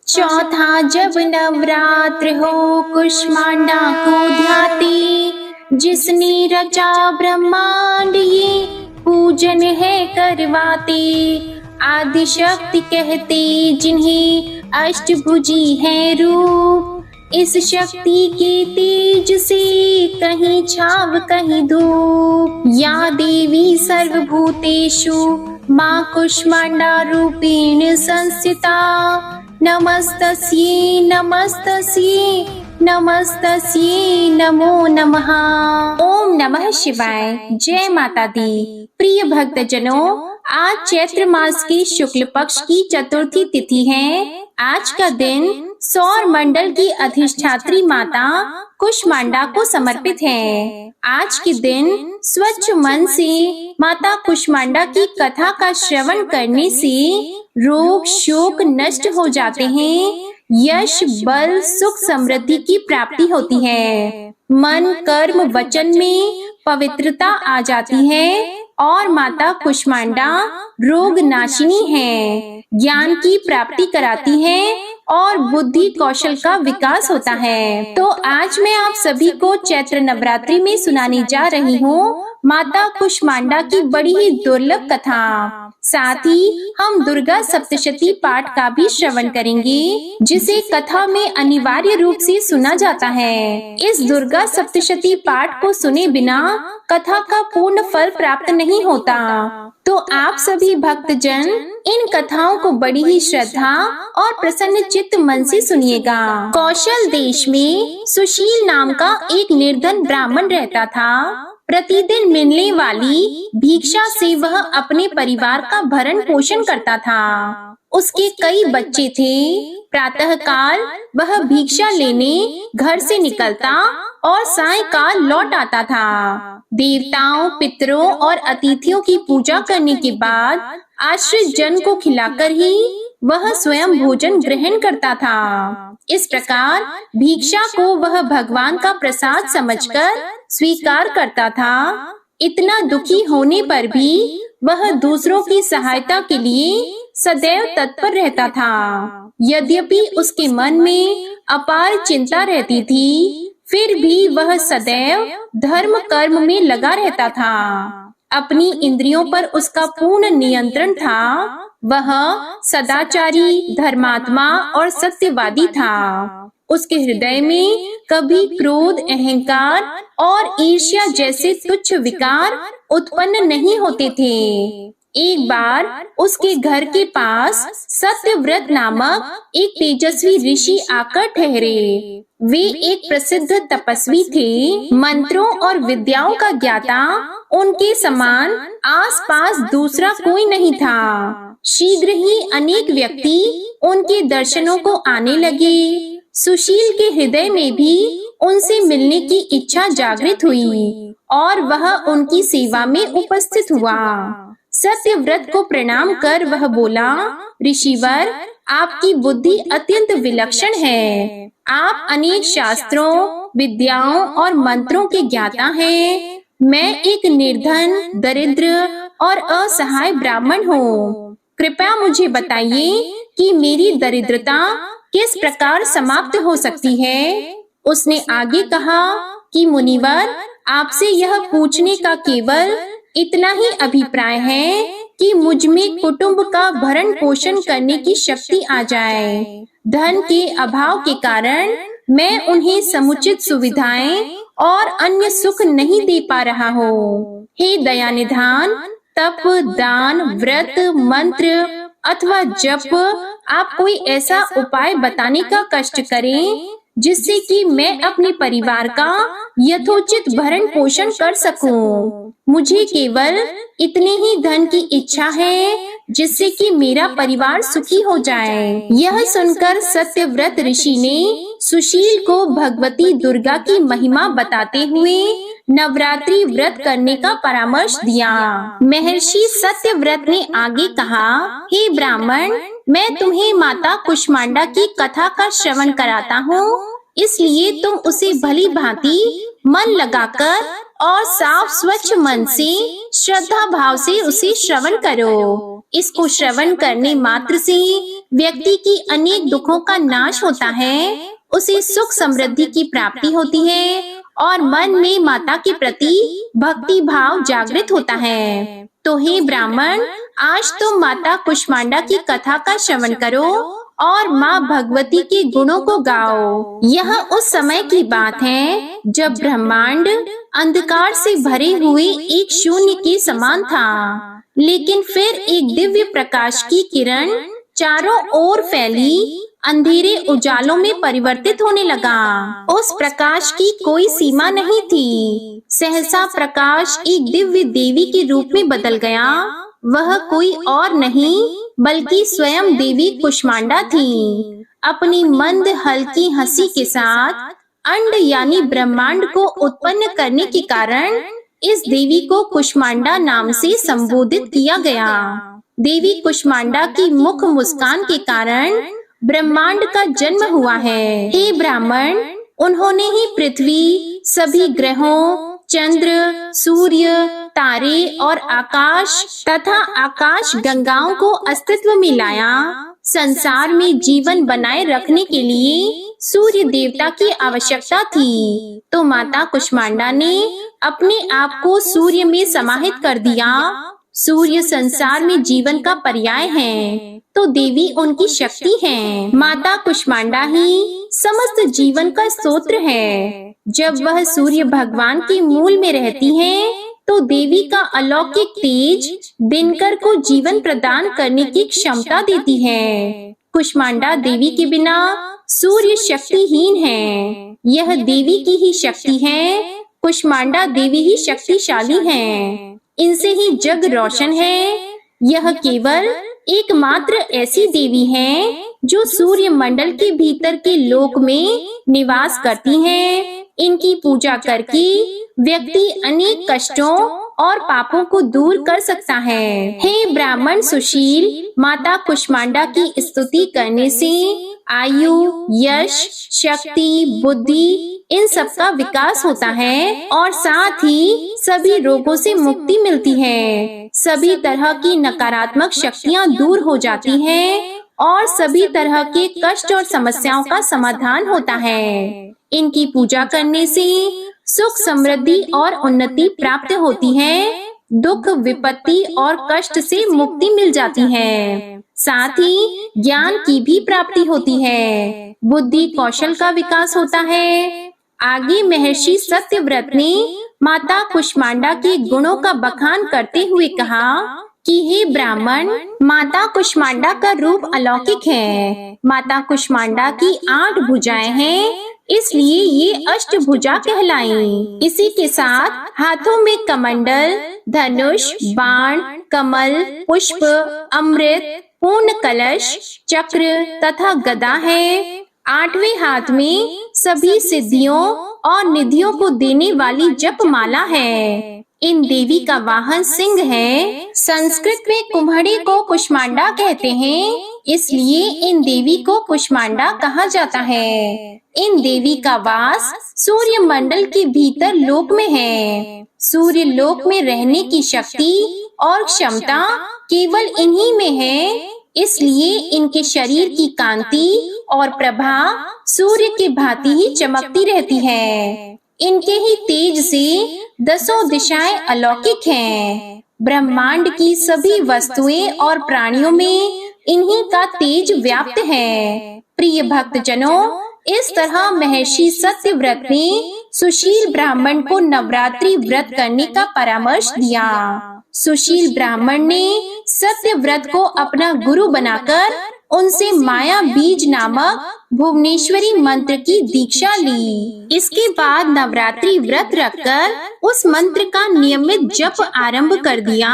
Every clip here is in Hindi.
चौथा जब नवरात्र हो कुष्मांडा को ध्याते, जिसने रचा ब्रह्मांड ये पूजन है करवाते। आदि शक्ति कहते जिन्हें अष्टभुजी है रूप, इस शक्ति के तेज से कहीं छाव कहीं धूप। या देवी सर्वभूतेषु माँ कुष्मांडा रूपेण संस्थिता, नमस्तस्यै नमस्तस्यै नमस्तस्यै नमो नमः। ओम नमः शिवाय। जय माता दी। प्रिय भक्तजनों, आज चैत्र मास की शुक्ल पक्ष की चतुर्थी तिथि है। आज का दिन सौर मंडल की अधिष्ठात्री माता कुष्मांडा को समर्पित है। आज के दिन स्वच्छ मन से माता कुष्मांडा की कथा का श्रवण करने से रोग शोक नष्ट हो जाते हैं, यश बल सुख समृद्धि की प्राप्ति होती है, मन कर्म वचन में पवित्रता आ जाती है और माता कुष्मांडा रोग नाशिनी है, ज्ञान की प्राप्ति कराती है और बुद्धि कौशल का विकास होता है। तो आज मैं आप सभी को चैत्र नवरात्रि में सुनाने जा रही हूँ माता कुष्मांडा की बड़ी ही दुर्लभ कथा। साथ ही हम दुर्गा सप्तशती पाठ का भी श्रवण करेंगे, जिसे कथा में अनिवार्य रूप से सुना जाता है। इस दुर्गा सप्तशती पाठ को सुने बिना कथा का पूर्ण फल प्राप्त नहीं होता। तो आप सभी भक्तजन इन कथाओं को बड़ी ही श्रद्धा और प्रसन्न चित्त मन से सुनिएगा। कौशल देश में सुशील नाम का एक निर्धन ब्राह्मण रहता था। प्रतिदिन मिलने वाली भिक्षा से वह अपने परिवार का भरण पोषण करता था। उसके कई बच्चे थे। प्रातःकाल वह भिक्षा लेने घर से निकलता और सायंकाल लौट आता था। देवताओं, पितरों और अतिथियों की पूजा करने के बाद आश्रित जन को खिलाकर ही वह स्वयं भोजन ग्रहण करता था। इस प्रकार भिक्षा को वह भगवान का प्रसाद समझकर स्वीकार करता था। इतना दुखी होने पर भी वह दूसरों की सहायता के लिए सदैव तत्पर रहता था। यद्यपि उसके मन में अपार चिंता रहती थी, फिर भी वह सदैव धर्म कर्म में लगा रहता था। अपनी इंद्रियों पर उसका पूर्ण नियंत्रण था। वह सदाचारी, धर्मात्मा और सत्यवादी था। उसके हृदय में कभी क्रोध, अहंकार और ईर्ष्या जैसे तुच्छ विकार उत्पन्न नहीं होते थे। एक बार उसके घर के पास सत्यव्रत नामक एक तेजस्वी ऋषि आकर ठहरे। वे एक प्रसिद्ध तपस्वी थे। मंत्रों और विद्याओं का ज्ञाता उनके समान आसपास दूसरा कोई नहीं था। शीघ्र ही अनेक व्यक्ति उनके दर्शनों को आने लगे। सुशील के हृदय में भी उनसे मिलने की इच्छा जागृत हुई और वह उनकी सेवा में उपस्थित हुआ। सत्यव्रत को प्रणाम कर वह बोला, ऋषिवर, आपकी बुद्धि अत्यंत विलक्षण है। आप अनेक शास्त्रों, विद्याओं और मंत्रों के ज्ञाता हैं। मैं एक निर्धन, दरिद्र और असहाय ब्राह्मण हूँ। कृपया मुझे बताइए कि मेरी दरिद्रता किस प्रकार समाप्त हो सकती है। उसने आगे कहा कि मुनिवर, आपसे यह पूछने का केवल इतना ही अभिप्राय है कि मुझ में कुटुंब का भरण पोषण करने की शक्ति आ जाए। धन के अभाव के कारण मैं उन्हें समुचित सुविधाएं और अन्य सुख नहीं दे पा रहा हूँ। हे दयानिधान, तप, दान, व्रत, मंत्र अथवा जप, आप कोई ऐसा उपाय बताने का कष्ट करें जिससे कि मैं अपने परिवार का यथोचित भरण पोषण कर सकूं। मुझे केवल इतने ही धन की इच्छा है जिससे कि मेरा परिवार सुखी हो जाए। यह सुनकर सत्यव्रत ऋषि ने सुशील को भगवती दुर्गा की महिमा बताते हुए नवरात्रि व्रत करने का परामर्श दिया। महर्षि सत्यव्रत ने आगे कहा, हे ब्राह्मण, मैं तुम्हें माता कुष्मांडा की कथा का श्रवण कराता हूँ, इसलिए तुम उसे भली भांति मन लगाकर और साफ स्वच्छ मन से श्रद्धा भाव से उसे श्रवण करो। इसको श्रवण करने मात्र से व्यक्ति की अनेक दुखों का नाश होता है, उसे सुख समृद्धि की प्राप्ति होती है और मन में माता के प्रति भक्ति भाव जागृत होता है। तो हे ब्राह्मण, आज तुम माता कुष्मांडा की कथा का श्रवण करो और माँ भगवती के गुणों को गाओ। यह उस समय की बात है जब ब्रह्मांड अंधकार से भरे हुए एक शून्य के समान था, लेकिन फिर एक दिव्य प्रकाश की किरण चारों ओर फैली अंधेरे उजालों में परिवर्तित होने लगा। उस प्रकाश की कोई सीमा नहीं थी। सहसा प्रकाश एक दिव्य देवी के रूप में बदल गया। वह कोई और नहीं बल्कि स्वयं देवी कुष्मांडा थी। अपनी मंद हल्की हंसी के साथ अंड यानी ब्रह्मांड को उत्पन्न करने के कारण इस देवी को कुष्मांडा नाम से संबोधित किया गया। देवी कुष्मांडा की मुख मुस्कान के कारण ब्रह्मांड का जन्म हुआ है। हे ब्राह्मण, उन्होंने ही पृथ्वी, सभी ग्रहों, चंद्र, सूर्य, तारे और आकाश तथा आकाश गंगाओं को अस्तित्व में लाया। संसार में जीवन बनाए रखने के लिए सूर्य देवता की आवश्यकता थी, तो माता कुष्मांडा ने अपने आप को सूर्य में समाहित कर दिया। सूर्य संसार में जीवन का पर्याय है, तो देवी उनकी शक्ति है। माता कुष्मांडा ही समस्त जीवन का स्रोत है। जब वह सूर्य भगवान के मूल में रहती है, तो देवी का अलौकिक तेज दिनकर को जीवन प्रदान करने की क्षमता देती है। कुष्मांडा देवी के बिना सूर्य शक्तिहीन है। यह देवी की ही शक्ति है। कुष्मांडा देवी ही शक्तिशाली है। इनसे ही जग रोशन है। यह केवल एकमात्र ऐसी देवी है जो सूर्य मंडल के भीतर के लोक में निवास करती हैं। इनकी पूजा करके व्यक्ति अनेक कष्टों और पापों को दूर कर सकता है। हे ब्राह्मण सुशील, माता कुष्मांडा की स्तुति करने से आयु, यश, शक्ति, बुद्धि इन सब का विकास होता है और साथ ही सभी रोगों से मुक्ति मिलती है। सभी तरह की नकारात्मक शक्तियाँ दूर हो जाती हैं और सभी तरह के कष्ट और समस्याओं का समाधान होता है। इनकी पूजा करने से सुख, समृद्धि और उन्नति प्राप्त होती है। दुख, विपत्ति और कष्ट से मुक्ति मिल जाती है। साथ ही ज्ञान की भी प्राप्ति होती है। बुद्धि कौशल का विकास होता है। आगे महर्षि सत्यव्रत ने माता कुष्मांडा के गुणों का बखान करते हुए कहा कि हे ब्राह्मण, माता कुष्मांडा का रूप अलौकिक है। माता कुष्मांडा की 8 भुजाएं हैं, इसलिए ये अष्टभुजा कहलाई। इसी के साथ हाथों में कमंडल, धनुष, बाण, कमल, पुष्प, अमृत, पूर्ण कलश, चक्र तथा गदा है। 8वें हाथ में सभी सिद्धियों और निधियों को देने वाली जपमाला है। इन देवी का वाहन सिंह है। संस्कृत में कुम्हड़ी को कुष्मांडा कहते हैं, इसलिए इन देवी को कुष्मांडा कहा जाता है। इन देवी का वास सूर्य मंडल के भीतर लोक में है। सूर्य लोक में रहने की शक्ति और क्षमता केवल इन्हीं में है, इसलिए इनके शरीर की कांति और प्रभा सूर्य के भांति ही चमकती रहती है। इनके ही तेज से 10 दिशाएं अलौकिक हैं। ब्रह्मांड की सभी वस्तुएं और प्राणियों में इन्हीं का तेज व्याप्त है। प्रिय भक्तजनों, इस तरह महर्षि सत्यव्रत ने सुशील ब्राह्मण को नवरात्रि व्रत करने का परामर्श दिया। सुशील ब्राह्मण ने सत्यव्रत को अपना गुरु बनाकर उनसे माया बीज नामक भुवनेश्वरी मंत्र की दीक्षा ली। इसके बाद नवरात्रि व्रत रखकर उस मंत्र का नियमित जप आरंभ कर दिया।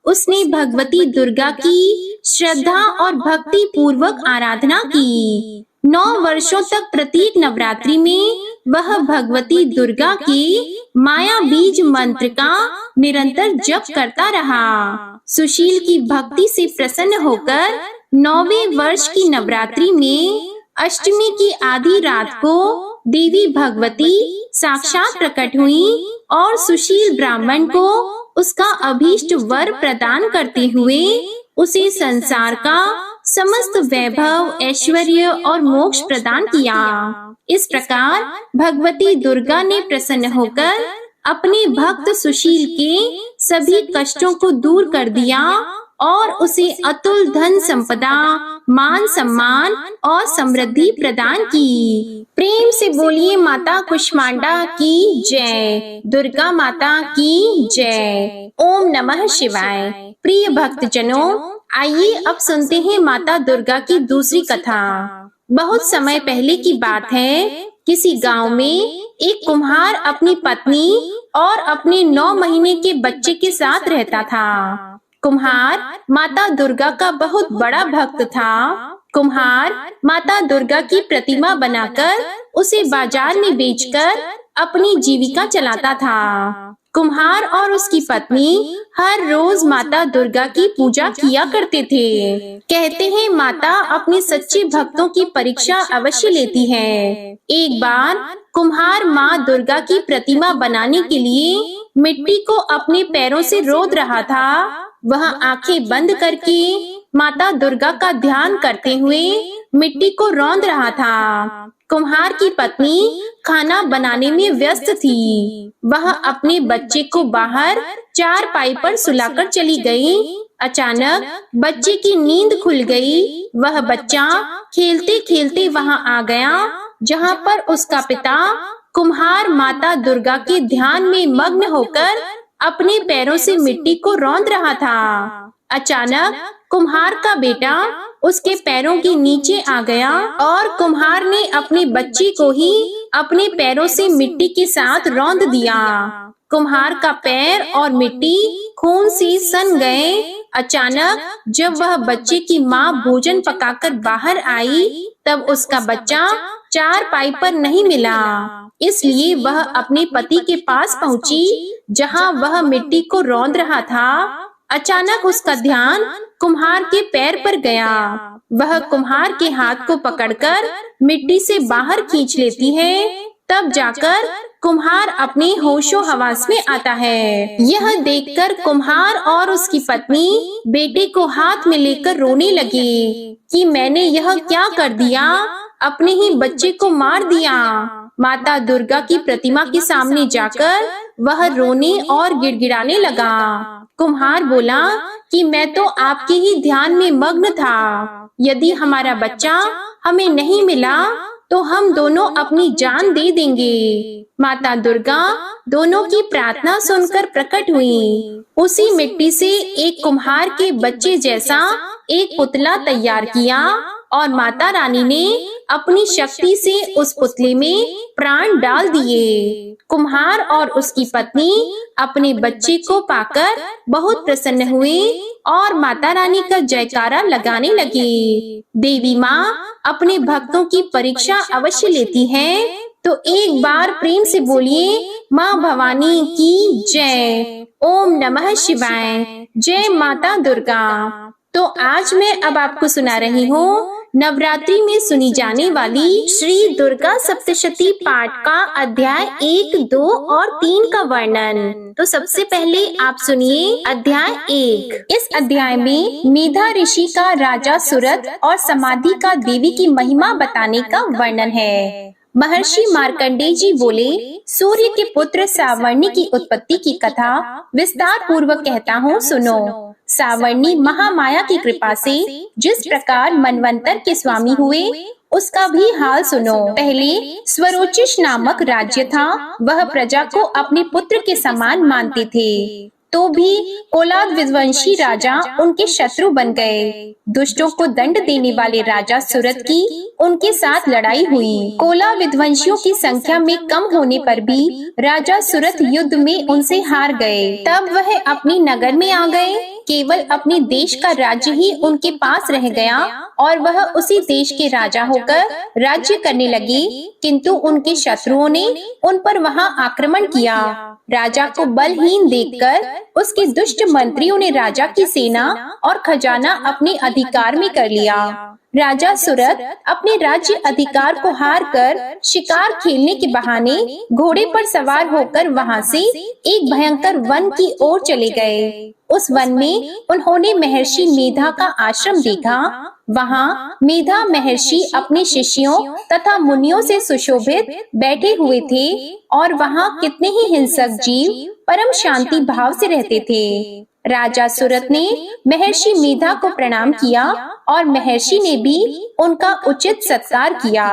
उसने भगवती दुर्गा की श्रद्धा और भक्ति पूर्वक आराधना की। 9 वर्षों तक प्रत्येक नवरात्रि में वह भगवती दुर्गा की माया बीज मंत्र का निरंतर जप करता रहा। सुशील की भक्ति से प्रसन्न होकर 9वें वर्ष की नवरात्रि में अष्टमी की आधी रात को देवी भगवती साक्षात प्रकट हुई और सुशील ब्राह्मण को उसका अभीष्ट वर प्रदान करते हुए उसे संसार का समस्त वैभव, ऐश्वर्य और मोक्ष प्रदान किया। इस प्रकार भगवती दुर्गा ने प्रसन्न होकर अपने भक्त सुशील के सभी कष्टों को दूर कर दिया और उसे अतुल धन संपदा, मान सम्मान और समृद्धि प्रदान की। प्रेम से बोलिए माता कुष्मांडा की जय, दुर्गा माता की जय। ओम नमः शिवाय। प्रिय भक्तजनों, आइए अब सुनते हैं माता दुर्गा की दूसरी कथा। बहुत समय पहले की बात है, किसी गांव में एक कुम्हार अपनी पत्नी और अपने 9 महीने के बच्चे के साथ रहता था। कुम्हार माता दुर्गा का बहुत बड़ा भक्त था। कुम्हार माता दुर्गा की प्रतिमा बनाकर उसे बाजार में बेचकर अपनी जीविका चलाता था। कुम्हार और उसकी पत्नी हर रोज माता दुर्गा की पूजा किया करते थे। कहते हैं माता अपने सच्चे भक्तों की परीक्षा अवश्य लेती है। एक बार कुम्हार माँ दुर्गा की प्रतिमा बनाने के लिए मिट्टी को अपने पैरों से रोद रहा था। वह आंखें बंद करके माता दुर्गा का ध्यान करते हुए मिट्टी को रौंद रहा था। कुम्हार की पत्नी खाना बनाने में व्यस्त थी। वह अपने बच्चे को बाहर चारपाई पर सुलाकर चली गई। अचानक बच्चे की नींद खुल गई। वह बच्चा खेलते खेलते वहां आ गया जहां पर उसका पिता कुम्हार माता दुर्गा के ध्यान में मग्न होकर अपने पैरों से मिट्टी को रौंद रहा था। अचानक कुम्हार का बेटा उसके पैरों के नीचे आ गया और कुम्हार ने अपने बच्चे को ही अपने पैरों से मिट्टी के साथ रौंद दिया। कुम्हार का पैर और मिट्टी खून से सन गए। अचानक जब वह बच्चे की माँ भोजन पकाकर बाहर आई, तब उसका बच्चा चारपाई पर नहीं मिला। इसलिए वह अपने पति के पास पहुंची जहां वह मिट्टी को रौंद रहा था। अचानक उसका ध्यान कुम्हार के पैर पर गया। वह कुम्हार के हाथ को पकड़कर मिट्टी से बाहर खींच लेती है। तब जाकर कुम्हार अपने होशो हवास में आता है। यह देखकर कुम्हार और उसकी पत्नी बेटे को हाथ में लेकर रोने लगे कि मैंने यह क्या कर दिया, अपने ही बच्चे को मार दिया। माता दुर्गा की प्रतिमा के सामने जाकर वह रोने और गिड़गिड़ाने लगा। कुम्हार बोला कि मैं तो आपके ही ध्यान में मग्न था। यदि हमारा बच्चा हमें नहीं मिला तो हम दोनों अपनी जान दे देंगे। माता दुर्गा दोनों की प्रार्थना सुनकर प्रकट हुई। उसी मिट्टी से एक कुम्हार के बच्चे जैसा एक पुतला तैयार किया और माता रानी ने अपनी शक्ति से उस पुतले में प्राण डाल दिए। कुम्हार और उसकी पत्नी अपने बच्चे को पाकर बहुत प्रसन्न हुए और माता रानी का जयकारा लगाने लगे। देवी माँ अपने भक्तों की परीक्षा अवश्य लेती है, तो एक बार प्रेम से बोलिए माँ भवानी की जय। ओम नमः शिवाय। जय माता दुर्गा। तो आज मैं अब आपको सुना रही हूँ नवरात्रि में सुनी जाने वाली श्री दुर्गा सप्तशती पाठ का अध्याय 1, 2 और 3 का वर्णन। तो सबसे पहले आप सुनिए अध्याय 1। इस अध्याय में मेधा ऋषि का राजा सुरथ और समाधि का देवी की महिमा बताने का वर्णन है। महर्षि मार्कंडेय जी बोले, सूर्य के पुत्र सावर्णी की उत्पत्ति की कथा विस्तार पूर्वक कहता हूँ, सुनो। सावर्णी महामाया की कृपा से जिस प्रकार मनवंतर के स्वामी हुए, उसका भी हाल सुनो। पहले स्वरोचिष नामक राज्य था। वह प्रजा को अपने पुत्र के समान मानते थे, तो भी कोलाद विध्वंसी राजा उनके शत्रु बन गए। दुष्टों को दंड देने वाले राजा सुरथ की उनके साथ लड़ाई हुई। कोला विध्वंसियों की संख्या में कम होने पर भी राजा सुरथ युद्ध में उनसे हार गए। तब वह अपनी नगर में आ गए। केवल अपने देश का राज्य ही उनके पास रह गया और वह उसी देश के राजा होकर राज्य करने लगे, किंतु उनके शत्रुओं ने उन पर वहां आक्रमण किया। राजा को बलहीन देखकर उसके दुष्ट मंत्रियों ने राजा की सेना और खजाना अपने अधिकार में कर लिया। राजा सुरथ अपने राज्य अधिकार को हार कर शिकार खेलने के बहाने घोड़े पर सवार होकर वहां से एक भयंकर वन की ओर चले गए। उस वन में उन्होंने महर्षि मेधा का आश्रम देखा। वहाँ मेधा महर्षि अपने शिष्यों तथा मुनियों से सुशोभित बैठे हुए थे और वहाँ कितने ही हिंसक जीव परम शांति भाव से रहते थे। राजा सुरथ ने महर्षि मेधा को प्रणाम किया और महर्षि ने भी उनका उचित सत्कार किया।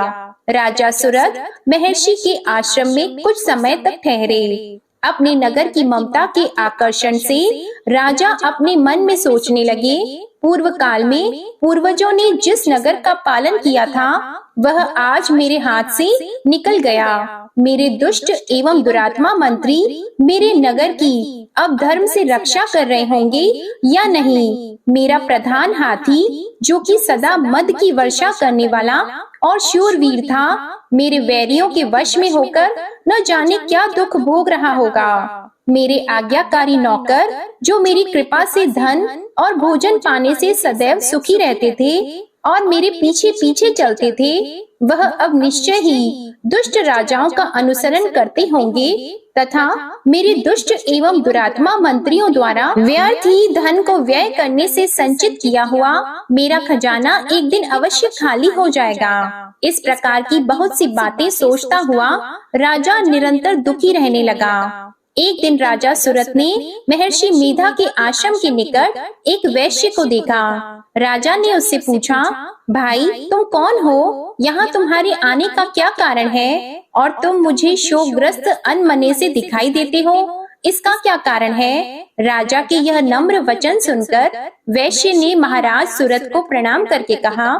राजा सुरथ महर्षि के आश्रम में कुछ समय तक ठहरे। अपने नगर की ममता के आकर्षण से राजा अपने मन में सोचने लगे, पूर्व काल में पूर्वजों ने जिस नगर का पालन किया था वह आज मेरे हाथ से निकल गया। मेरे दुष्ट एवं दुरात्मा मंत्री मेरे नगर की अब धर्म से रक्षा कर रहे होंगे या नहीं। मेरा प्रधान हाथी जो कि सदा मद की वर्षा करने वाला और शूरवीर था, मेरे वैरियों के वश में होकर न जाने क्या दुख भोग रहा होगा। मेरे आज्ञाकारी नौकर जो मेरी कृपा से धन और भोजन पाने से सदैव सुखी रहते थे और मेरे पीछे पीछे चलते थे, वह अब निश्चय ही दुष्ट राजाओं का अनुसरण करते होंगे तथा मेरे दुष्ट एवं दुरात्मा मंत्रियों द्वारा व्यर्थ ही धन को व्यय करने से संचित किया हुआ मेरा खजाना एक दिन अवश्य खाली हो जाएगा। इस प्रकार की बहुत सी बातें सोचता हुआ राजा निरंतर दुखी रहने लगा। एक दिन राजा सुरथ ने महर्षि मेधा के आश्रम के निकट एक वैश्य को देखा। राजा ने उससे पूछा, भाई तुम कौन हो? यहाँ तुम्हारे आने का क्या कारण है? और तुम मुझे शोकग्रस्त अनमने से दिखाई देते हो, इसका क्या कारण है? राजा के यह नम्र वचन सुनकर वैश्य ने महाराज सुरथ को प्रणाम करके कहा।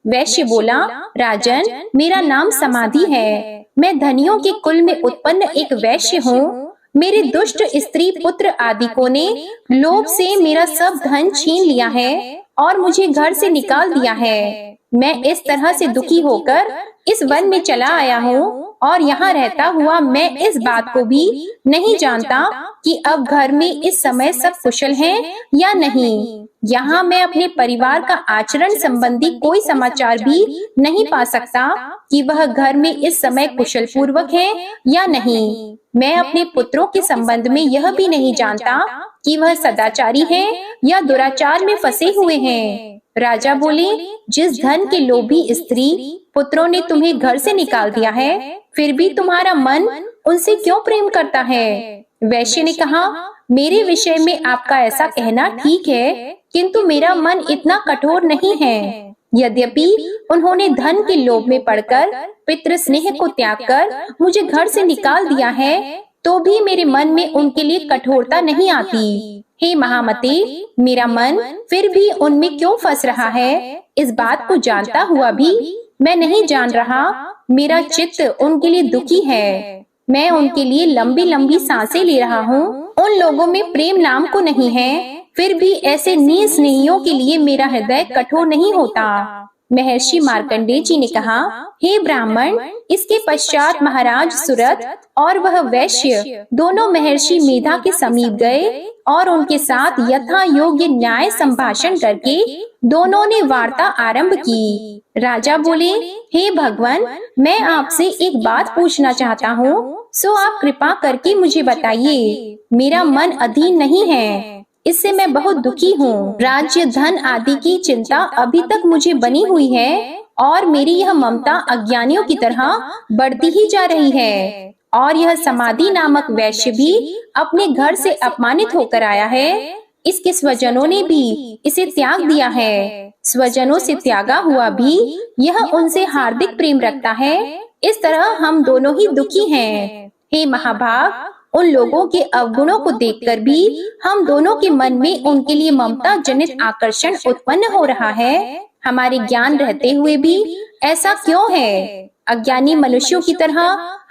वैश्य बोला, राजन मेरा नाम समाधि है, मैं धनियों के कुल में उत्पन्न एक वैश्य हूँ। मेरे दुष्ट स्त्री पुत्र आदिकों ने लोभ से मेरा सब धन छीन लिया है और मुझे घर से निकाल दिया है। मैं इस तरह से दुखी होकर इस वन में चला आया हूँ और यहाँ रहता हुआ मैं इस बात को भी नहीं जानता कि अब घर में इस समय सब कुशल हैं या नहीं। यहाँ मैं अपने परिवार का आचरण संबंधी कोई समाचार भी नहीं पा सकता कि वह घर में इस समय कुशल पूर्वक है या नहीं। मैं अपने पुत्रों के संबंध में यह भी नहीं जानता कि वह सदाचारी है या दुराचार में फंसे हुए हैं। राजा बोले, जिस धन के लोभी स्त्री पुत्रों ने तुम्हें घर से निकाल दिया है, फिर भी तुम्हारा मन उनसे क्यों प्रेम करता है? वैश्य ने कहा, मेरे विषय में आपका ऐसा कहना ठीक है, किंतु मेरा मन इतना कठोर नहीं है। यद्यपि उन्होंने धन के लोभ में पड़कर पितृ स्नेह को त्याग कर मुझे घर से निकाल दिया है, तो भी मेरे मन में उनके लिए कठोरता नहीं आती। हे महामते, मेरा मन फिर भी उनमें क्यों फंस रहा है? इस बात को जानता हुआ भी मैं नहीं जान रहा। मेरा चित्त उनके लिए दुखी है। मैं उनके लिए लंबी लंबी सांसें ले रहा हूँ। उन लोगों में प्रेम नाम को नहीं है, फिर भी ऐसे निस्नेहियों के लिए मेरा हृदय कठोर नहीं होता। महर्षि मार्कंडेय जी ने कहा, हे ब्राह्मण, इसके पश्चात महाराज सुरथ और वह वैश्य दोनों महर्षि मेधा के समीप गए और उनके साथ यथा योग्य न्याय संभाषण करके दोनों ने वार्ता आरंभ की। राजा बोले, हे भगवान, मैं आपसे एक बात पूछना चाहता हूँ, सो आप कृपा करके मुझे बताइए। मेरा मन अधीन नहीं है, इससे मैं बहुत दुखी हूँ। राज्य धन आदि की चिंता अभी तक मुझे बनी हुई है और मेरी यह ममता अज्ञानियों की तरह बढ़ती ही जा रही है। और यह समाधि नामक वैश्य भी अपने घर से अपमानित होकर आया है। इसके स्वजनों ने भी इसे त्याग दिया है। स्वजनों से त्यागा हुआ भी यह उनसे हार्दिक प्रेम रखता है। इस तरह हम दोनों ही दुखी हैं। हे महाभाग, उन लोगों के अवगुणों को देखकर भी हम दोनों के मन में उनके लिए ममता जनित आकर्षण उत्पन्न हो रहा है। हमारे ज्ञान रहते हुए भी ऐसा क्यों है? अज्ञानी मनुष्यों की तरह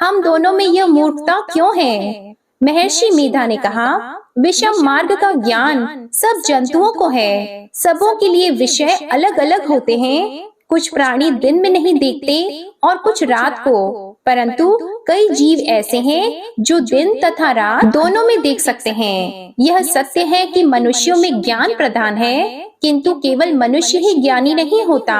हम दोनों में यह मूर्खता क्यों है? महर्षि मेधा ने कहा, विषम मार्ग का ज्ञान सब जंतुओं को है। सबों के लिए विषय अलग अलग होते हैं। कुछ प्राणी दिन में नहीं देखते और कुछ रात को, परंतु कई जीव ऐसे हैं जो दिन तथा रात दोनों में देख सकते हैं। यह सत्य है कि मनुष्यों में ज्ञान प्रधान है, किंतु केवल मनुष्य ही ज्ञानी नहीं होता।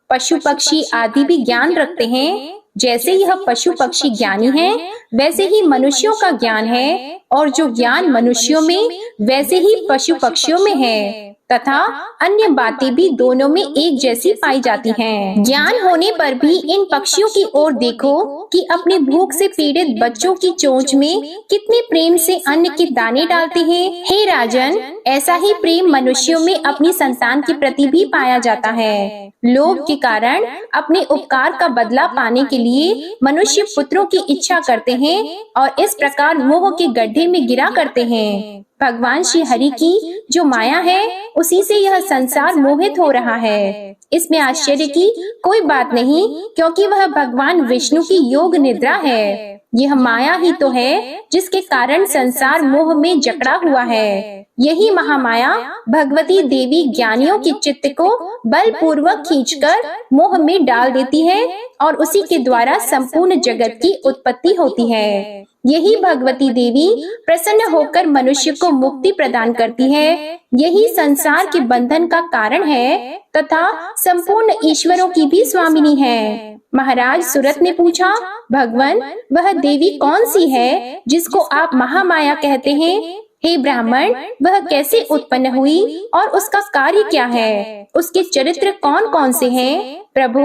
पशु पक्षी आदि भी ज्ञान रखते हैं। जैसे यह पशु पक्षी ज्ञानी हैं, वैसे ही मनुष्यों का ज्ञान है, और जो ज्ञान मनुष्यों में वैसे ही पशु पक्षियों में है, तथा अन्य बातें भी दोनों में एक जैसी पाई जाती हैं। ज्ञान होने पर भी इन पक्षियों की ओर देखो कि अपने भूख से पीड़ित बच्चों की चोंच में कितने प्रेम से अन्न के दाने डालते हैं। हे राजन, ऐसा ही प्रेम मनुष्यों में अपनी संतान के प्रति भी पाया जाता है। लोभ के कारण अपने उपकार का बदला पाने के लिए मनुष्य पुत्रों की इच्छा करते हैं और इस प्रकार मोह के गड्ढे में गिरा करते हैं। भगवान श्री हरि की जो माया है, उसी से यह संसार मोहित हो रहा है। इसमें आश्चर्य की कोई बात नहीं, क्योंकि वह भगवान विष्णु की योग निद्रा है। यह माया ही तो है जिसके कारण संसार मोह में जकड़ा हुआ है। यही महामाया भगवती देवी ज्ञानियों के चित्त को बलपूर्वक खींचकर मोह में डाल देती है और उसी के द्वारा संपूर्ण जगत की उत्पत्ति होती है। यही भगवती देवी प्रसन्न होकर मनुष्य को मुक्ति प्रदान करती है। यही संसार के बंधन का कारण है तथा संपूर्ण ईश्वरों की भी स्वामिनी है। महाराज सूरत ने पूछा, भगवान, वह देवी कौन सी है जिसको आप महामाया कहते हैं? हे ब्राह्मण, वह कैसे उत्पन्न हुई और उसका कार्य क्या है? उसके चरित्र कौन कौन से हैं? प्रभु,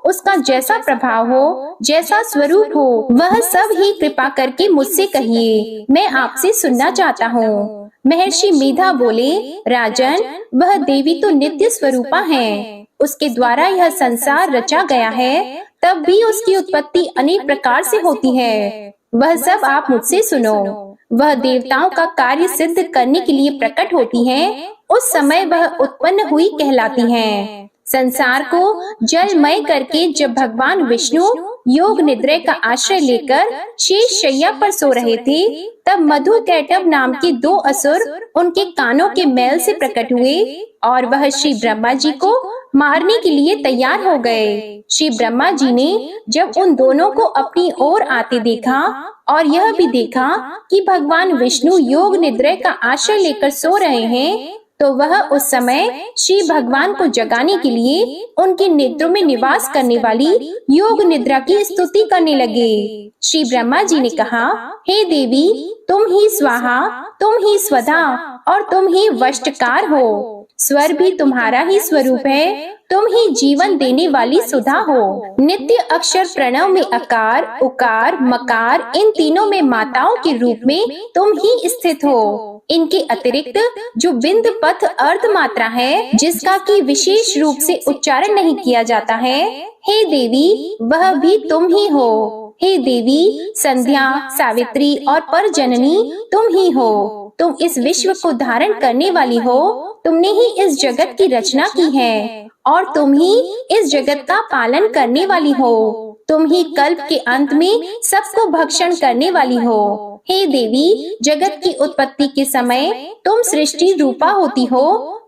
उसका जैसा प्रभाव हो, जैसा स्वरूप हो, वह सब ही कृपा करके मुझसे कहिए, मैं आपसे सुनना चाहता हूँ। महर्षि मेधा बोले, राजन, वह देवी तो नित्य स्वरूपा है। उसके द्वारा यह संसार रचा गया है, तब भी उसकी उत्पत्ति अनेक प्रकार से होती है। वह सब आप मुझसे सुनो। वह देवताओं का कार्य सिद्ध करने के लिए प्रकट होती हैं। उस समय वह उत्पन्न हुई कहलाती हैं। संसार को जलमय करके जब भगवान विष्णु योग निद्रा का आश्रय लेकर शेष शैया पर सो रहे थे, तब मधु कैटभ नाम के 2 असुर उनके कानों के मैल से प्रकट हुए और वह श्री ब्रह्मा जी को मारने के लिए तैयार हो गए। श्री ब्रह्मा जी ने जब उन दोनों को अपनी ओर आते देखा और यह भी देखा कि भगवान विष्णु योग निद्रा का आश्रय लेकर सो रहे हैं, तो वह उस समय श्री भगवान को जगाने के लिए उनके नेत्रों में निवास करने वाली योग निद्रा की स्तुति करने लगे। श्री ब्रह्मा जी ने कहा, हे देवी, तुम ही स्वाहा, तुम ही स्वधा और तुम ही वष्टकार हो। स्वर भी तुम्हारा ही स्वरूप है, तुम ही जीवन देने वाली सुधा हो। नित्य अक्षर प्रणव में अकार, उकार, मकार, इन तीनों में माताओं के रूप में तुम ही स्थित हो। इनके अतिरिक्त जो बिंद पथ अर्ध मात्रा है, जिसका कि विशेष रूप से उच्चारण नहीं किया जाता है, हे देवी, वह भी तुम ही हो। हे देवी, संध्या, सावित्री और परजननी तुम ही हो। तुम इस विश्व को धारण करने वाली हो। तुमने ही इस जगत की रचना की है और तुम ही इस जगत का पालन करने वाली हो। तुम ही कल्प के अंत में सबको भक्षण करने वाली हो। हे देवी, जगत की उत्पत्ति के समय तुम सृष्टि रूपा होती हो,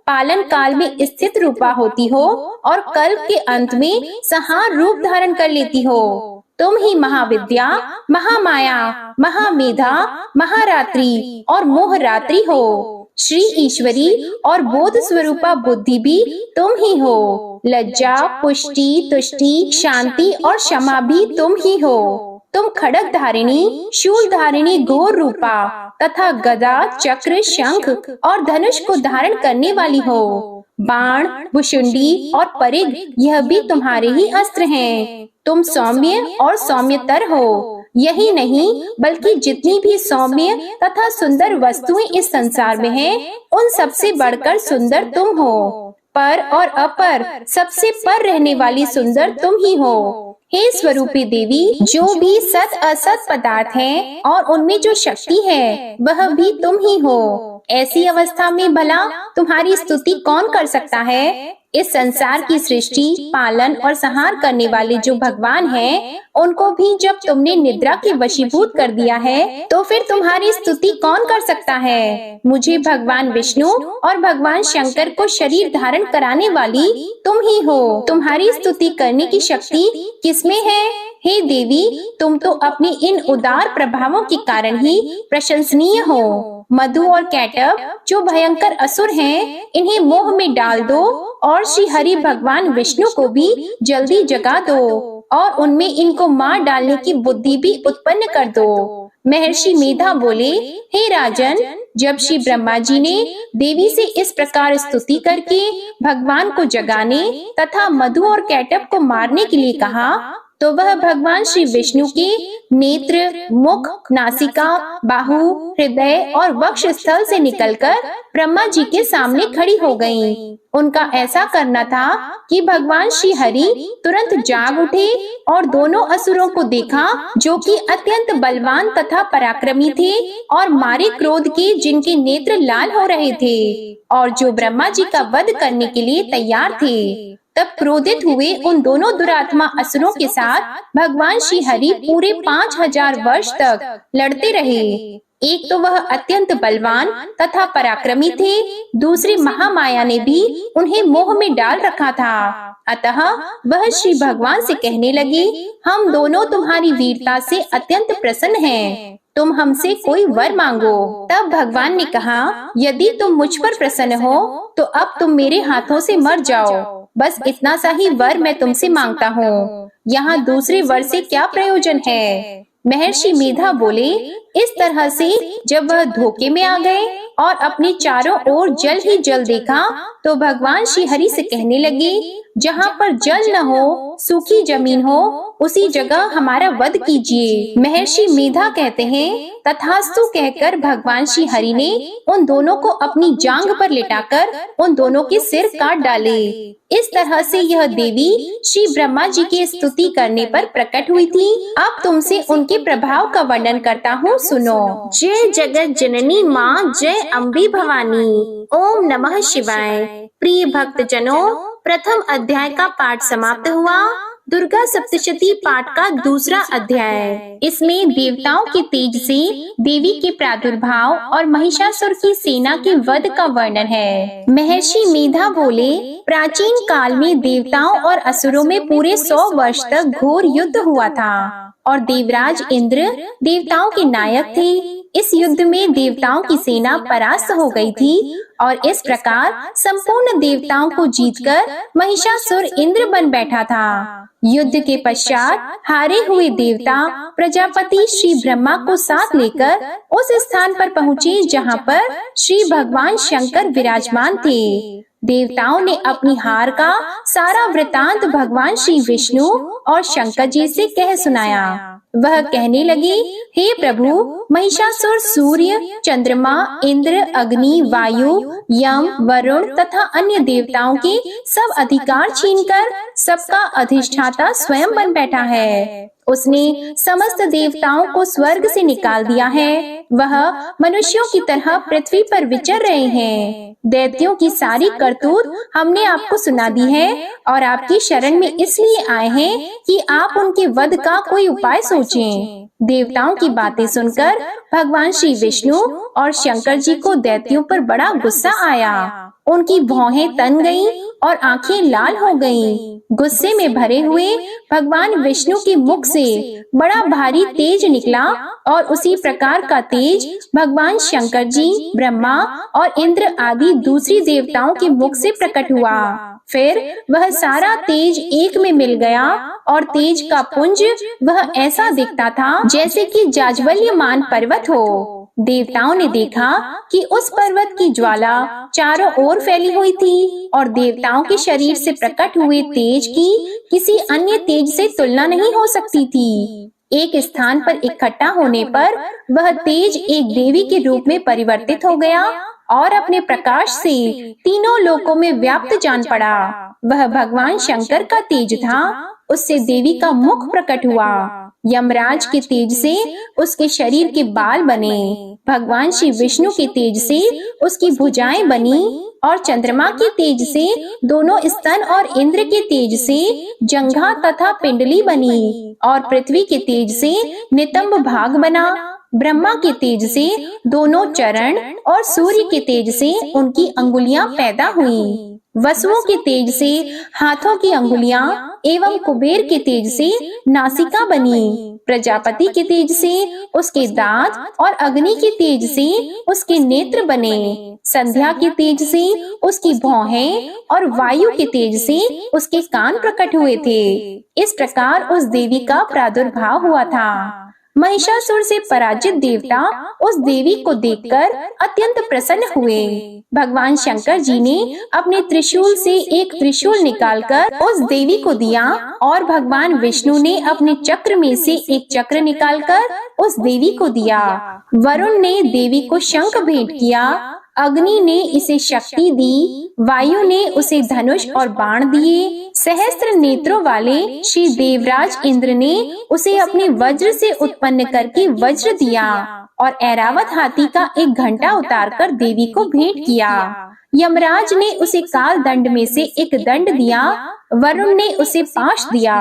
पालन काल में स्थित रूपा होती हो और कल्प के अंत में संहार रूप धारण कर लेती हो। तुम ही महाविद्या, महामाया, महामेधा, महारात्रि और मोहरात्रि हो। श्री ईश्वरी और बोध स्वरूपा बुद्धि भी तुम ही हो। लज्जा, पुष्टि, तुष्टि, शांति और क्षमा भी तुम ही हो। तुम खड़ग धारिणी, शूल धारिणी घोर रूपा तथा गदा, चक्र, शंख और धनुष को धारण करने वाली हो। बाण, भुशुंडी और परिग यह भी तुम्हारे ही अस्त्र हैं। तुम सौम्य और सौम्यतर हो। यही नहीं बल्कि जितनी भी सौम्य तथा सुंदर वस्तुएं इस संसार में हैं, उन सबसे बढ़कर सुंदर तुम हो। पर और अपर सबसे पर रहने वाली सुंदर तुम ही हो। हे स्वरूपी देवी, जो भी सत असत पदार्थ हैं और उनमें जो शक्ति है, वह भी तुम ही हो। ऐसी अवस्था में भला तुम्हारी स्तुति कौन कर सकता है? इस संसार की सृष्टि, पालन और संहार करने वाले जो भगवान हैं, उनको भी जब तुमने निद्रा के वशीभूत कर दिया है, तो फिर तुम्हारी स्तुति कौन कर सकता है? मुझे भगवान विष्णु और भगवान शंकर को शरीर धारण कराने वाली तुम ही हो। तुम्हारी स्तुति करने की शक्ति किसमें है? हे देवी, तुम तो अपनी इन उदार प्रभावों के कारण ही प्रशंसनीय हो। मधु और कैटब जो भयंकर असुर हैं, इन्हें मोह में डाल दो और श्री हरि भगवान विष्णु को भी जल्दी जगा दो और उनमें इनको मार डालने की बुद्धि भी उत्पन्न कर दो। महर्षि मेधा बोले, हे राजन, जब श्री ब्रह्मा जी ने देवी से इस प्रकार स्तुति करके भगवान को जगाने तथा मधु और कैटब को मारने के लिए कहा, तो वह भगवान श्री विष्णु के नेत्र, मुख, नासिका, बाहु, हृदय और वक्ष स्थल से निकलकर ब्रह्मा जी के सामने खड़ी हो गईं। उनका ऐसा करना था कि भगवान श्री हरि तुरंत जाग उठे और दोनों असुरों को देखा, जो कि अत्यंत बलवान तथा पराक्रमी थे और मारे क्रोध के जिनके नेत्र लाल हो रहे थे और जो ब्रह्मा जी का वध करने के लिए तैयार थे। तब क्रोधित हुए उन दोनों दुरात्मा असुरों के साथ भगवान श्री हरि पूरे 5000 वर्ष तक लड़ते रहे। एक तो वह अत्यंत बलवान तथा पराक्रमी थे, दूसरी महामाया ने भी उन्हें मोह में डाल रखा था। अतः वह श्री भगवान से कहने लगे, हम दोनों तुम्हारी वीरता से अत्यंत प्रसन्न हैं, तुम हमसे कोई वर मांगो। तब भगवान ने कहा, यदि तुम मुझ पर प्रसन्न हो तो अब तुम मेरे हाथों से मर जाओ, बस इतना सा ही वर मैं तुमसे मांगता हूँ। यहाँ दूसरे वर से क्या प्रयोजन है? महर्षि मेधा बोले, इस तरह से जब वह धोखे में आ गए और अपने चारों ओर जल ही जल देखा, तो भगवान श्री हरि से कहने लगे, जहाँ पर जल न हो, सूखी जमीन हो, उसी जगह हमारा वध कीजिए। महर्षि मेधा कहते हैं, तथास्तु कहकर भगवान श्री हरि ने उन दोनों को अपनी जांघ पर लिटाकर उन दोनों के सिर काट डाले। इस तरह से यह देवी श्री ब्रह्मा जी की स्तुति करने पर प्रकट हुई थी। अब तुमसे उनके प्रभाव का वर्णन करता हूँ, सुनो। जय जगत जननी माँ, जय अम्बे भवानी। ओम नमः शिवाय। प्रिय भक्त जनों, प्रथम अध्याय का पाठ समाप्त हुआ। दुर्गा सप्तशती पाठ का दूसरा अध्याय। इसमें देवताओं के तेज से देवी के प्रादुर्भाव और महिषासुर की सेना के वध का वर्णन है। महर्षि मेधा बोले, प्राचीन काल में देवताओं और असुरों में पूरे 100 वर्ष तक घोर युद्ध हुआ था और देवराज इंद्र देवताओं के नायक थे। इस युद्ध में देवताओं की सेना परास्त हो गई थी और इस प्रकार संपूर्ण देवताओं को जीतकर महिषासुर इंद्र बन बैठा था। युद्ध के पश्चात हारे हुए देवता प्रजापति श्री ब्रह्मा को साथ लेकर उस स्थान पर पहुँचे जहाँ पर श्री भगवान शंकर विराजमान थे। देवताओं ने अपनी हार का सारा वृतांत भगवान श्री विष्णु और शंकर जी से कह सुनाया। वह कहने लगे, हे प्रभु, महिषासुर सूर्य, चंद्रमा, इंद्र, अग्नि, वायु, यम, वरुण तथा अन्य देवताओं के सब अधिकार छीनकर सबका अधिष्ठाता स्वयं बन बैठा है। उसने समस्त देवताओं को स्वर्ग से निकाल दिया है। वह मनुष्यों की तरह पृथ्वी पर विचर रहे हैं। दैत्यों की सारी करतूत हमने आपको सुना दी है और आपकी शरण में इसलिए आए हैं कि आप उनके वध का कोई उपाय सोचें। देवताओं की बातें सुनकर भगवान श्री विष्णु और शंकर जी को दैत्यों पर बड़ा गुस्सा आया। उनकी भौहें तन गईं और आंखें लाल हो गईं। गुस्से में भरे हुए भगवान विष्णु के मुख से बड़ा भारी तेज निकला और उसी प्रकार का तेज भगवान शंकर जी, ब्रह्मा और इंद्र आदि दूसरी देवताओं के मुख से प्रकट हुआ। फिर वह सारा तेज एक में मिल गया और तेज का पुंज वह ऐसा दिखता था जैसे कि जाज्वल्यमान पर्वत हो। देवताओं ने देखा कि उस पर्वत की ज्वाला चारों ओर फैली हुई थी और देवताओं के शरीर से प्रकट हुए तेज की किसी अन्य तेज से तुलना नहीं हो सकती थी। एक स्थान पर इकट्ठा होने पर वह तेज एक देवी के रूप में परिवर्तित हो गया और अपने प्रकाश से तीनों लोकों में व्याप्त जान पड़ा। वह भगवान शंकर का तेज था। उससे देवी का मुख प्रकट हुआ। यमराज के तेज से उसके शरीर के बाल बने। भगवान श्री विष्णु के तेज से उसकी भुजाएं बनी और चंद्रमा के तेज से दोनों स्तन और इंद्र के तेज से जंघा तथा पिंडली बनी और पृथ्वी के तेज से नितंब भाग बना। ब्रह्मा के तेज से दोनों चरण और सूर्य के तेज से उनकी अंगुलियां पैदा हुईं। वसुओं के तेज से हाथों की अंगुलियां एवं कुबेर के तेज से नासिका बनी। प्रजापति के तेज से उसके दांत और अग्नि के तेज से उसके नेत्र बने। संध्या के तेज से उसकी भौहें और वायु के तेज से उसके कान प्रकट हुए थे। इस प्रकार उस देवी का प्रादुर्भाव हुआ था। महिषासुर से पराजित देवता उस देवी को देखकर अत्यंत प्रसन्न हुए। भगवान शंकर जी ने अपने त्रिशूल से एक त्रिशूल निकालकर उस देवी को दिया और भगवान विष्णु ने अपने चक्र में से एक चक्र निकालकर उस देवी को दिया। वरुण ने देवी को शंख भेंट किया, अग्नि ने इसे शक्ति दी, वायु ने उसे धनुष और बाण दिए, सहस्त्र नेत्रों वाले श्री देवराज इंद्र ने उसे अपने वज्र से उत्पन्न करके वज्र दिया और ऐरावत हाथी का एक घंटा उतारकर देवी को भेंट किया। यमराज ने उसे काल दंड में से एक दंड दिया, वरुण ने उसे पाश दिया,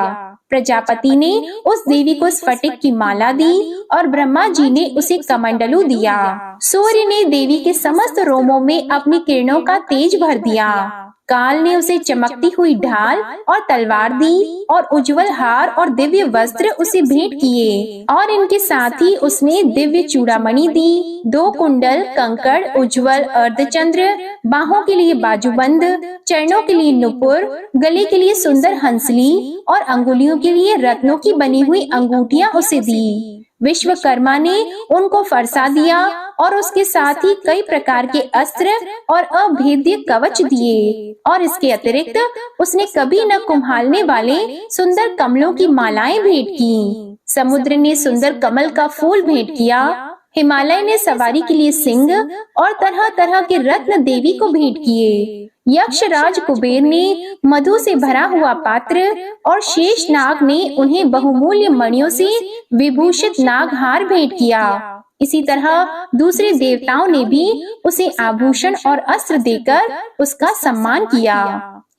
प्रजापति ने उस देवी को स्फटिक की माला दी और ब्रह्मा जी ने उसे कमंडलू दिया। सूर्य ने देवी के समस्त रोमों में अपनी किरणों का तेज भर दिया। काल ने उसे चमकती हुई ढाल और तलवार दी और उज्जवल हार और दिव्य वस्त्र उसे भेंट किए और इनके साथ ही उसने दिव्य चूड़ामणि दी, 2 कुंडल, कंकड़, उज्जवल अर्धचंद्र, बाहों के लिए बाजूबंद, चरणों के लिए नुपुर, गले के लिए सुंदर हंसली और अंगुलियों के लिए रत्नों की बनी हुई अंगूठियां उसे दी। विश्वकर्मा ने उनको फरसा दिया और उसके साथ ही कई प्रकार के अस्त्र और अभेद्य कवच दिए और इसके अतिरिक्त उसने कभी न कुम्हालने वाले सुंदर कमलों की मालाएं भेंट की। समुद्र ने सुंदर कमल का फूल भेंट किया, हिमालय ने सवारी के लिए सिंह और तरह तरह के रत्न देवी को भेंट किए। यक्षराज कुबेर ने मधु से भरा हुआ पात्र और शेष नाग ने उन्हें बहुमूल्य मणियों से विभूषित नागहार भेंट किया। इसी तरह दूसरे देवताओं ने भी उसे आभूषण और अस्त्र देकर उसका सम्मान किया।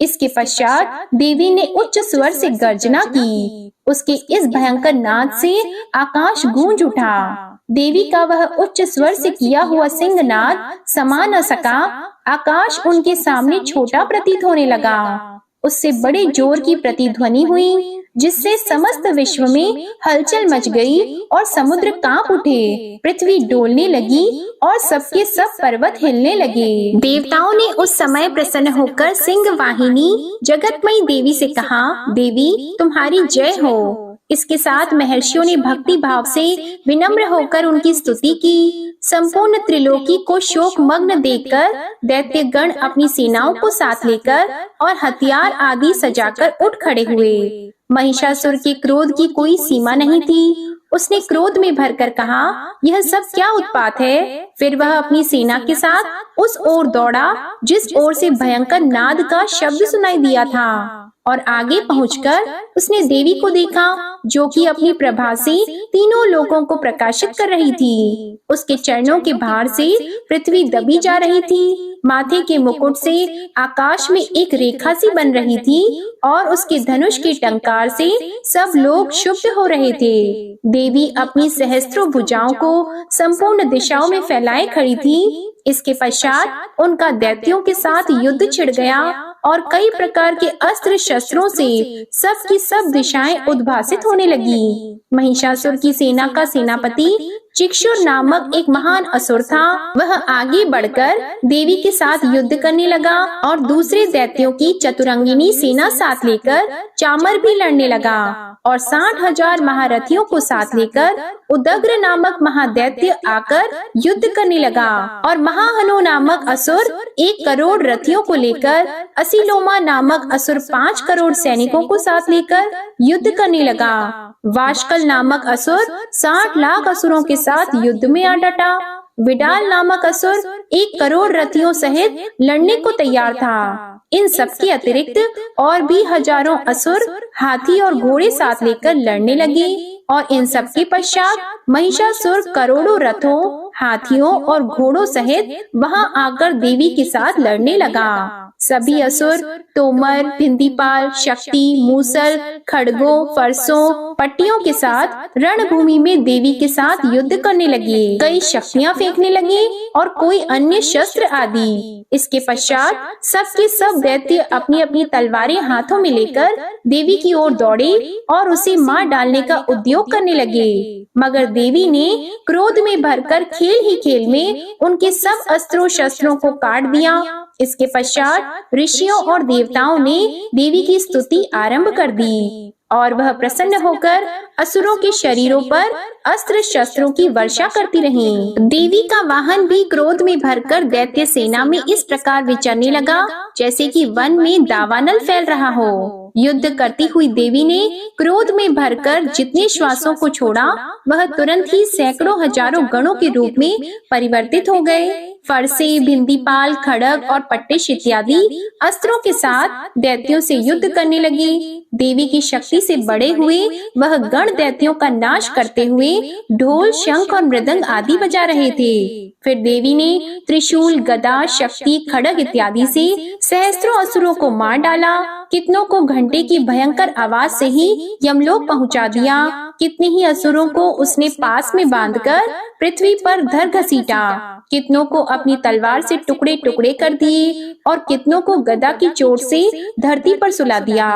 इसके पश्चात देवी ने उच्च स्वर से गर्जना की। उसके इस भयंकर नाद से आकाश गूंज उठा। देवी का वह उच्च स्वर से किया हुआ सिंहनाद समा न सका। आकाश उनके सामने छोटा प्रतीत होने लगा। उससे बड़े जोर की प्रतिध्वनि हुई जिससे समस्त विश्व में हलचल मच गई और समुद्र कांप उठे, पृथ्वी डोलने लगी और सबके सब पर्वत हिलने लगे। देवताओं ने उस समय प्रसन्न होकर सिंह वाहिनी जगतमयी देवी से कहा, देवी तुम्हारी जय हो। इसके साथ महर्षियों ने भक्ति भाव से विनम्र होकर उनकी स्तुति की। संपूर्ण त्रिलोकी को शोक मग्न देखकर दैत्यगण अपनी सेनाओं को साथ लेकर और हथियार आदि सजाकर उठ खड़े हुए। महिषासुर के क्रोध की कोई सीमा नहीं थी। उसने क्रोध में भरकर कहा, यह सब क्या उत्पात है। फिर वह अपनी सेना के साथ उस ओर दौड़ा जिस ओर से भयंकर नाद का शब्द सुनाई दिया था और आगे पहुंचकर उसने देवी को देखा जो कि अपनी प्रभा से तीनों लोगों को प्रकाशित कर रही थी। उसके चरणों के भार से पृथ्वी दबी जा रही थी। माथे के मुकुट से आकाश में एक रेखा सी बन रही थी और उसके धनुष के टंकार से सब लोग क्षुब्ध हो रहे थे। देवी अपनी सहस्त्रों भुजाओं को संपूर्ण दिशाओं में फैलाए खड़ी थी। इसके पश्चात उनका दैत्यों के साथ युद्ध छिड़ गया और कई प्रकार के अस्त्र शस्त्रों से सब की सब दिशाएं उद्भासित होने लगी। महिषासुर की सेना का सेनापति चिक्षुर नामक एक महान असुर था। वह आगे बढ़कर देवी के साथ युद्ध करने लगा और दूसरे दैत्यों की चतुरंगिनी सेना साथ लेकर चामर भी लड़ने लगा और 60,000 महारथियों को साथ लेकर उदग्र नामक महादैत्य आकर युद्ध करने लगा और महाहनु नामक असुर 1 करोड़ रथियों को लेकर, असिलोमा नामक असुर 5 करोड़ सैनिकों को साथ लेकर युद्ध करने लगा। वाशकल नामक असुर 60 लाख असुरों के साथ युद्ध में आ डटा। विडाल नामक असुर 1 करोड़ रथियों सहित लड़ने को तैयार था। इन सब के अतिरिक्त और भी हजारों असुर हाथी और घोड़े साथ लेकर लड़ने लगे और इन सब के पश्चात महिषासुर करोड़ों रथों, हाथियों और घोड़ों सहित वहां आकर देवी के साथ लड़ने लगा। सभी असुर तोमर, भिंदीपाल, शक्ति, मूसल, खड़गों, फरसों, पट्टियों के साथ रणभूमि में देवी के साथ युद्ध करने लगे। कई शक्तियां फेंकने लगे और कोई अन्य शस्त्र आदि। इसके पश्चात सबके सब दैत्य अपनी अपनी तलवारें हाथों में लेकर देवी की ओर दौड़े और उसे मार डालने का उद्योग करने लगे। मगर देवी ने क्रोध में भरकर खेल ही खेल में उनके सब अस्त्रों शस्त्रों को काट दिया। इसके पश्चात ऋषियों और देवताओं ने देवी की स्तुति आरंभ कर दी और वह प्रसन्न होकर असुरों के शरीरों पर अस्त्र शस्त्रों की वर्षा करती रहीं। देवी का वाहन भी क्रोध में भरकर दैत्य सेना में इस प्रकार विचरने लगा जैसे कि वन में दावानल फैल रहा हो। युद्ध करती हुई देवी ने क्रोध में भरकर जितने श्वासों को छोड़ा वह तुरंत ही सैकड़ों हजारों गणों के रूप में परिवर्तित हो गए। फरसे, भिंदीपाल, खड़ग और पट्टिश इत्यादि अस्त्रों के साथ दैत्यों से युद्ध करने लगे। देवी की शक्ति से बड़े हुए वह गण दैत्यों का नाश करते हुए ढोल, शंख और मृदंग आदि बजा रहे थे। फिर देवी ने त्रिशूल, गदा, शक्ति, खड़ग इत्यादि से सहस्त्रों असुरों को मार डाला। कितनों को घंटे की भयंकर आवाज से ही यमलोक पहुंचा दिया। कितने ही असुरों को उसने पास में बांधकर पृथ्वी पर धर घसीटा। कितनों को अपनी तलवार से टुकड़े टुकड़े कर दिए और कितनों को गदा की चोट से धरती पर सुला दिया।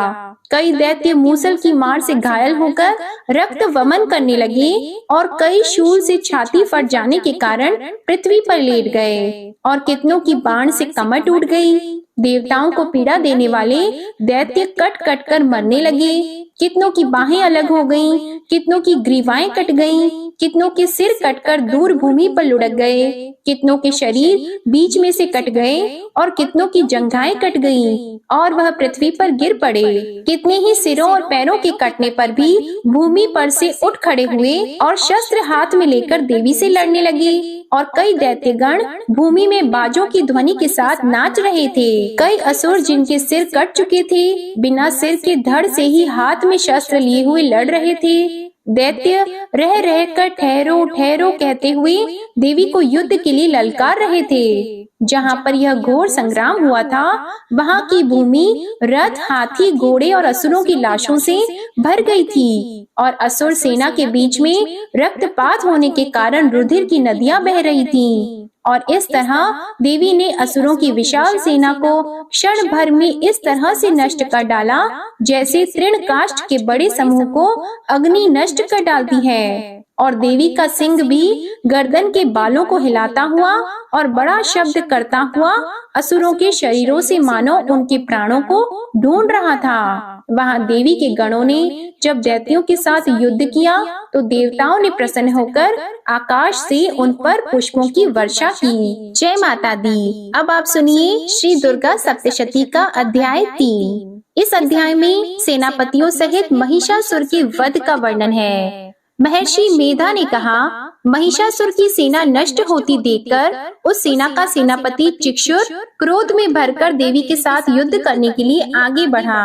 कई दैत्य मूसल की मार से घायल होकर रक्त वमन करने लगे और कई शूल से छाती फट जाने के कारण पृथ्वी पर लेट गए और कितनों की बाण से कमर टूट गई। देवताओं को पीड़ा देने वाले दैत्य कट कट कर मरने लगे। कितनों की बाहें अलग हो गईं, कितनों की ग्रीवाएं कट गईं, कितनों के सिर कटकर दूर भूमि पर लुढ़क गए, कितनों के शरीर बीच में से कट गए और कितनों की जंघाएं कट गईं और वह पृथ्वी पर गिर पड़े। कितने ही सिरों और पैरों के कटने पर भी भूमि पर से उठ खड़े हुए और शस्त्र हाथ में लेकर देवी से लड़ने लगे और कई दैत्यगण भूमि में बाजों की ध्वनि के साथ नाच रहे थे। कई असुर जिनके सिर कट चुके थे बिना सिर के धड़ से ही हाथ में शस्त्र लिए हुए लड़ रहे थे। दैत्य रह रह कर ठहरो ठहरो कहते हुए देवी को युद्ध के लिए ललकार रहे थे। जहाँ पर यह घोर संग्राम हुआ था वहाँ की भूमि रथ, हाथी, घोड़े और असुरों की लाशों से भर गई थी और असुर सेना के बीच में रक्तपात होने के कारण रुधिर की नदियां बह रही थीं। और इस तरह देवी ने असुरों की विशाल सेना को क्षण भर में इस तरह से नष्ट कर डाला जैसे तृणकाष्ठ के बड़े समूह को अग्नि नष्ट कर डालती है। और देवी का सिंह भी गर्दन के बालों को हिलाता हुआ और बड़ा शब्द करता हुआ असुरों के शरीरों से मानो उनके प्राणों को ढूंढ रहा था। वहाँ देवी के गणों ने जब दैत्यों के साथ युद्ध किया तो देवताओं ने प्रसन्न होकर आकाश से उन पर पुष्पों की वर्षा की। जय माता दी। अब आप सुनिए श्री दुर्गा सप्तशती का अध्याय 3। इस अध्याय में सेनापतियों सहित महिषासुर के वध का वर्णन है। महर्षि मेधा ने कहा, महिषासुर की सेना नष्ट होती देखकर उस सेना का सेनापति चिक्षुर क्रोध में भरकर देवी के साथ युद्ध करने के लिए आगे बढ़ा।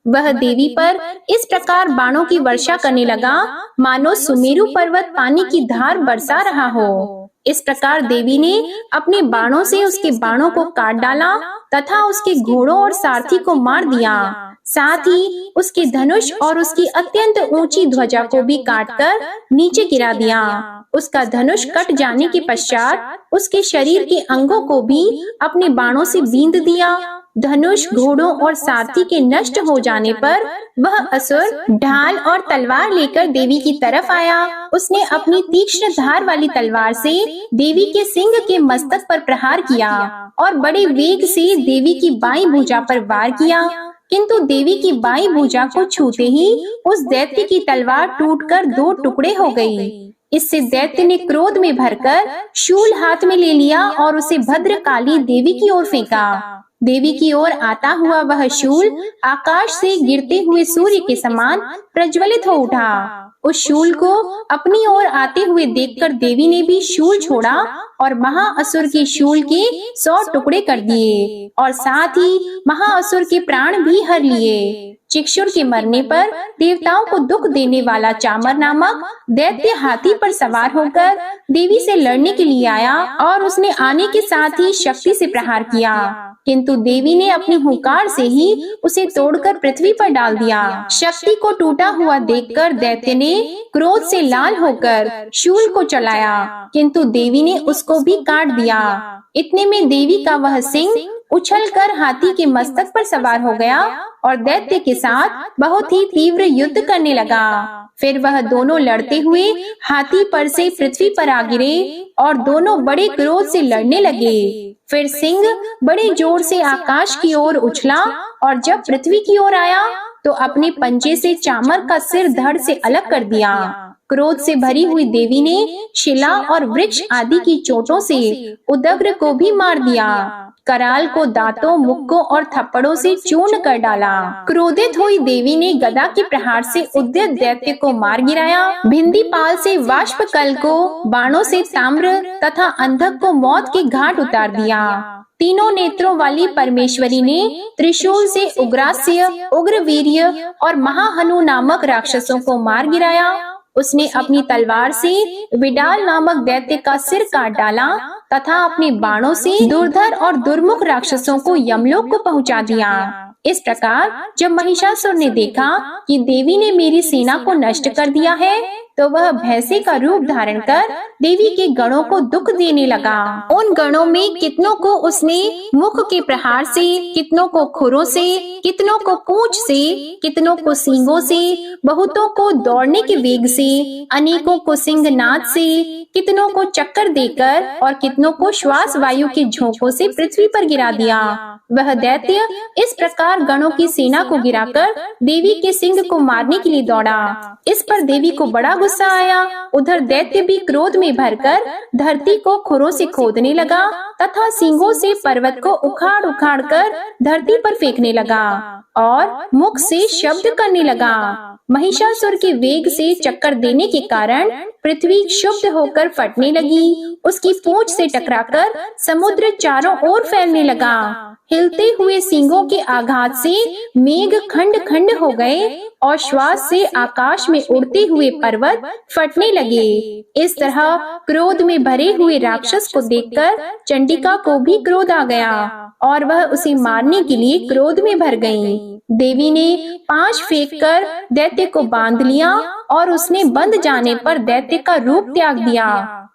वह देवी पर इस प्रकार बाणों की वर्षा करने लगा मानो सुमेरु पर्वत पानी की धार बरसा रहा हो। इस प्रकार देवी ने अपने बाणों से उसके बाणों को काट डाला तथा उसके घोड़ों और सारथी को मार दिया। साथ ही उसके धनुष और उसकी अत्यंत ऊंची ध्वजा को भी काटकर नीचे गिरा दिया। उसका धनुष कट जाने के पश्चात उसके शरीर के अंगों को भी अपने बाणों से बींध दिया। धनुष, घोड़ों और सारथी के नष्ट हो जाने पर वह असुर ढाल और तलवार लेकर देवी की तरफ आया। उसने अपनी तीक्ष्ण धार वाली तलवार से देवी के सिंह के मस्तक पर प्रहार किया और बड़े वेग से देवी की बाईं भुजा पर वार किया। किंतु देवी की बाईं भुजा को छूते ही उस दैत्य की तलवार टूटकर 2 टुकड़े हो गई। इससे दैत्य ने क्रोध में भरकर शूल हाथ में ले लिया और उसे भद्रकाली देवी की ओर फेंका। देवी की ओर आता हुआ वह शूल आकाश से गिरते हुए सूर्य के समान प्रज्वलित हो उठा। उस शूल को अपनी ओर आते हुए देखकर देवी ने भी शूल छोड़ा और महाअसुर के शूल के 100 टुकड़े कर दिए और साथ ही महाअसुर के प्राण भी हर लिए। चिक्षुर के मरने पर देवताओं को दुख देने वाला चामर नामक दैत्य हाथी पर सवार होकर देवी से लड़ने के लिए आया और उसने आने के साथ ही शक्ति से प्रहार किया। किंतु देवी ने अपनी हुंकार से ही उसे तोड़कर पृथ्वी पर डाल दिया। शक्ति को टूटा हुआ देखकर दैत्य ने क्रोध से लाल होकर शूल को चलाया, किंतु देवी ने उसको भी काट दिया। इतने में देवी का वह सिंह उछलकर हाथी के मस्तक पर सवार हो गया और दैत्य के साथ बहुत ही तीव्र युद्ध करने लगा। फिर वह दोनों लड़ते हुए हाथी पर से पृथ्वी पर आ गिरे और दोनों बड़े क्रोध से लड़ने लगे। फिर सिंह बड़े जोर से आकाश की ओर उछला और जब पृथ्वी की ओर आया तो अपने पंजे से चामर का सिर धड़ से अलग कर दिया। क्रोध से भरी हुई देवी ने शिला और वृक्ष आदि की चोटों से उदग्र को भी मार दिया। कराल को दांतों, मुक्कों और थप्पड़ों से चूर्ण कर डाला। क्रोधित हुई देवी ने गदा के प्रहार से उद्यत दैत्य को मार गिराया। भिंदी पाल से वाष्प कल को बाणों से ताम्र तथा अंधक को मौत के घाट उतार दिया। तीनों नेत्रों वाली परमेश्वरी ने त्रिशूल से उग्रास्य, उग्रवीर्य और महाहनु नामक राक्षसों को मार गिराया। उसने अपनी तलवार से विडाल नामक दैत्य का सिर काट डाला तथा अपने बाणों से दुर्धर और दुर्मुख राक्षसों को यमलोक को पहुंचा दिया। इस प्रकार जब महिषासुर ने देखा कि देवी ने मेरी सेना को नष्ट कर दिया है, तो वह भैंसे का रूप धारण कर देवी के गणों को दुख देने लगा। उन गणों में कितनों को उसने मुख के प्रहार से, कितनों को खुरों से, कितनों को पूंछ से, कितनों को सींगों से, बहुतों को दौड़ने के वेग से, अनेकों को सिंहनाद से, कितनों को चक्कर देकर और कितनों को श्वास वायु के झोंकों से पृथ्वी पर गिरा दिया। वह दैत्य इस प्रकार गणों की सेना को गिराकर देवी के सिंह को मारने के लिए दौड़ा। इस पर देवी को बड़ा गुस्सा आया। उधर दैत्य भी क्रोध में भरकर धरती को खुरों से खोदने लगा तथा सींगों से पर्वत को उखाड़ उखाड़ कर धरती पर फेंकने लगा और मुख से शब्द करने लगा। महिषासुर के वेग से चक्कर देने के कारण पृथ्वी क्षुब्ध होकर फटने लगी। उसकी पूंछ से टकराकर समुद्र चारों ओर फैलने लगा। हिलते हुए सींगों के आघात से मेघ खंड खंड हो गए और श्वास से आकाश में उड़ते हुए पर्वत फटने लगे। इस तरह क्रोध में भरे हुए राक्षस को देखकर चंडिका को भी क्रोध आ गया और वह उसे मारने के लिए क्रोध में भर गई। देवी ने पांच फेंककर दैत्य को बांध लिया और उसने बंध जाने पर दैत्य का रूप त्याग दिया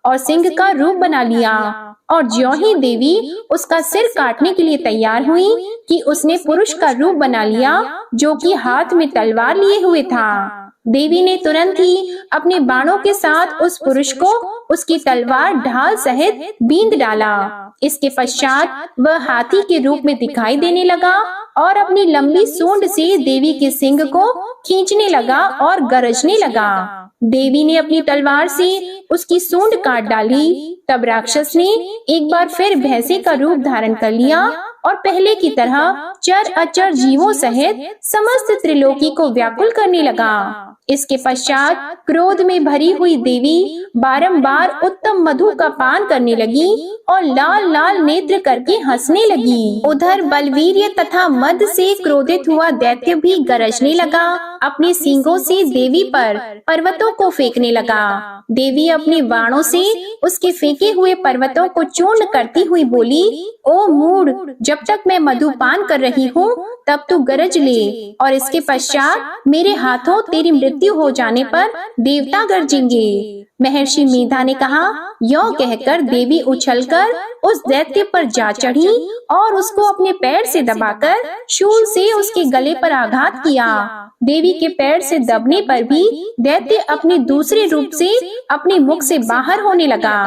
और सिंह का रूप बना लिया। और ज्यों ही देवी उसका सिर काटने के लिए तैयार हुई कि उसने पुरुष का रूप बना लिया, जो कि हाथ में तलवार लिए हुए था। देवी ने तुरंत ही अपने बाणों के साथ उस पुरुष को उसकी तलवार ढाल सहित बींध डाला। इसके पश्चात वह हाथी के रूप में दिखाई देने लगा और अपनी लंबी सूंड से देवी के सिंग को खींचने लगा और गरजने लगा। देवी ने अपनी तलवार से उसकी सूंड काट डाली। तब राक्षस ने एक बार फिर भैंसे का रूप धारण कर लिया और पहले की तरह चर अचर जीवों सहित समस्त त्रिलोकी को व्याकुल करने लगा। इसके पश्चात क्रोध में भरी हुई देवी बारंबार उत्तम मधु का पान करने लगी और लाल लाल नेत्र करके हंसने लगी। उधर बलवीर्य तथा मद से क्रोधित हुआ दैत्य भी गरजने लगा। अपने सींगों से देवी पर पर्वतों को फेंकने लगा। देवी अपने बाणों से उसके फेंके हुए पर्वतों को चूर्ण करती हुई बोली, ओ मूढ़, जब तक मैं मधुपान कर रही हूँ तब तू गरज ले और इसके पश्चात मेरे हाथों तेरी मृत्यु हो जाने पर देवता गरजेंगे। महर्षि मेधा ने कहा। यों कहकर देवी उछलकर उस दैत्य पर जा चढ़ी और उसको अपने पैर से दबाकर शूल से उसके गले पर आघात किया। देवी के पैर से दबने पर भी दैत्य अपने दूसरे रूप से अपने मुख से बाहर होने लगा।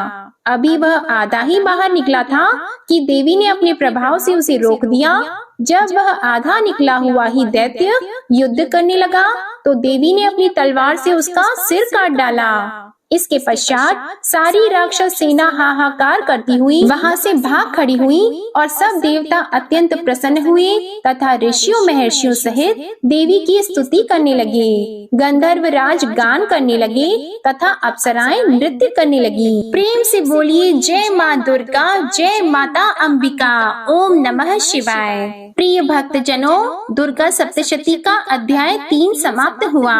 अभी वह आधा ही बाहर निकला था कि देवी ने अपने प्रभाव से उसे रोक दिया। जब वह आधा निकला हुआ ही दैत्य युद्ध करने लगा तो देवी ने अपनी तलवार से उसका सिर काट डाला। इसके पश्चात सारी राक्षस सेना हाहाकार करती हुई वहां से भाग खड़ी हुई और सब देवता अत्यंत प्रसन्न हुए तथा ऋषियों महर्षियों सहित देवी की स्तुति करने लगे। गंधर्व राज गान करने लगे तथा अप्सराएं नृत्य करने लगी। प्रेम से बोलिए जय माँ दुर्गा, जय माता अंबिका, ओम नमः शिवाय। प्रिय भक्त जनों, दुर्गा सप्तशती का अध्याय 3 समाप्त हुआ।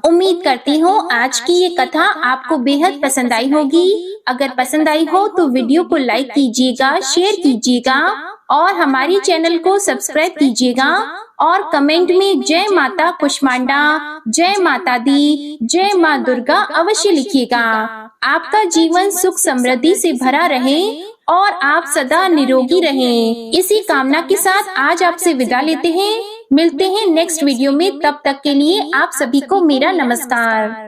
उम्मीद करती हूँ आज की ये कथा आपको बेहद पसंद आई होगी। अगर पसंद आई हो तो वीडियो को लाइक कीजिएगा, शेयर कीजिएगा और हमारी चैनल को सब्सक्राइब कीजिएगा और कमेंट में जय माता कुष्मांडा, जय माता दी, जय माँ दुर्गा अवश्य लिखिएगा। आपका जीवन सुख समृद्धि से भरा रहे और आप सदा निरोगी रहें। इसी कामना के साथ आज आपसे विदा लेते हैं। मिलते हैं नेक्स्ट वीडियो में, तब तक के लिए आप सभी को मेरा नमस्कार।